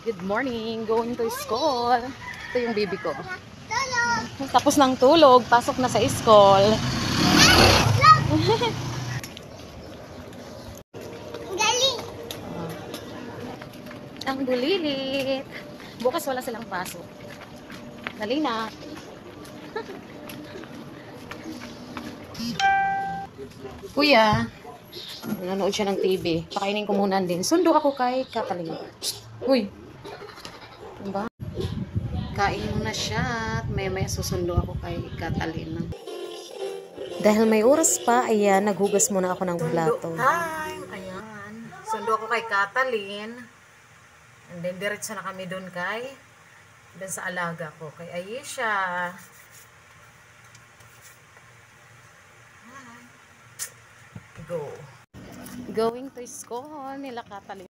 Good morning, going to school. Ito yung baby ko. Tapos ng tulog, pasok na sa school. Galing. Ang bulilit. Bukas wala silang pasok. Dali na. Kuya, nanonood siya ng TV. Pakainin ko muna din. Sundo ako kay Katalin. Uy. Diba? Kain muna siya at may susundo ako kay Katalin. Dahil may oras pa, ayan, naghugas muna ako ng plato. Time! Ayan. Sundo ako kay Katalin. And then, diretso na kami doon sa alaga ko, kay Ayesha. Go. Going to school nila Katalin.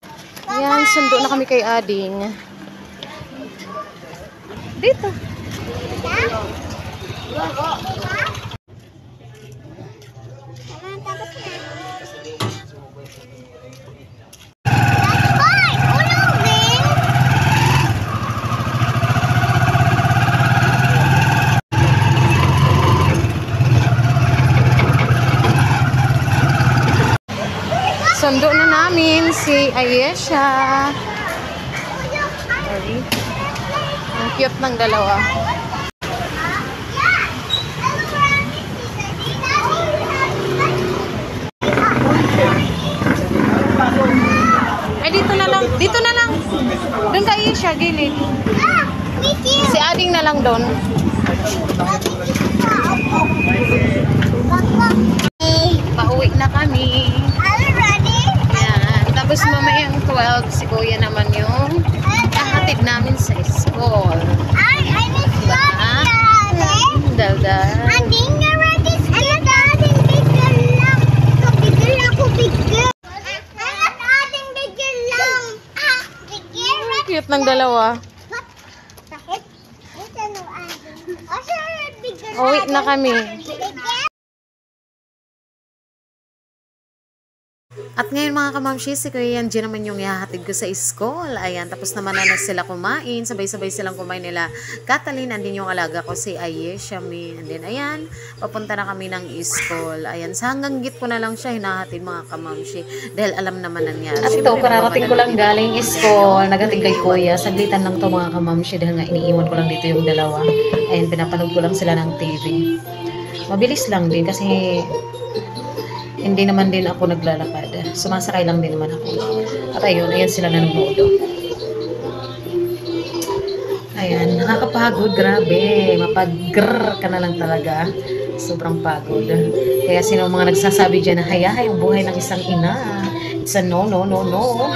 Ayan, sundo na kami kay Ading. Dito. Sundo na namin si Ayesha. Ang cute ng dalawa. Ay, dito na lang. Dito na lang. Doon ka Ayesha, gilid. Si Ading na lang doon. Pauwi na kami. Tapos mamayang 12, si Kuya naman yung kahatid namin sa school. I miss mommy. Daldal. Anding na ready sa ating bigger lang. Kabigger ako bigger. Ating bigger lang. Bigger. Cute ng dalawa. Bakit? Ito no ating. O sir, bigger. Uwi na kami. At ngayon mga kamamshi, si Kuya Yanji naman yung ihahatid ko sa school. Ayan, tapos naman na sila kumain. Sabay-sabay silang kumain nila. Katalin, andin yung alaga ko, si Ayesha. And then, ayan, papunta na kami ng school. Ayan, sa hanggang git ko na lang siya hinahatid mga kamamshi. Dahil alam naman nangyari. At ito, kararating ko lang galing school. Nagating kay Kuya. Saglitan lang to mga kamamshi. Dahil nga iniiwan ko lang dito yung dalawa. Ayan, pinapanood ko lang sila ng TV. Mabilis lang din kasi hindi naman din ako naglalakad. Sumasakay lang din naman ako. At ayun, ayan sila nanonood. Ayan, nakakapagod. Grabe. Mapag-grrr ka na lang talaga. Sobrang pagod. Kaya sino mga nagsasabi dyan na hayahay ang buhay ng isang ina. It's a no, no, no, no.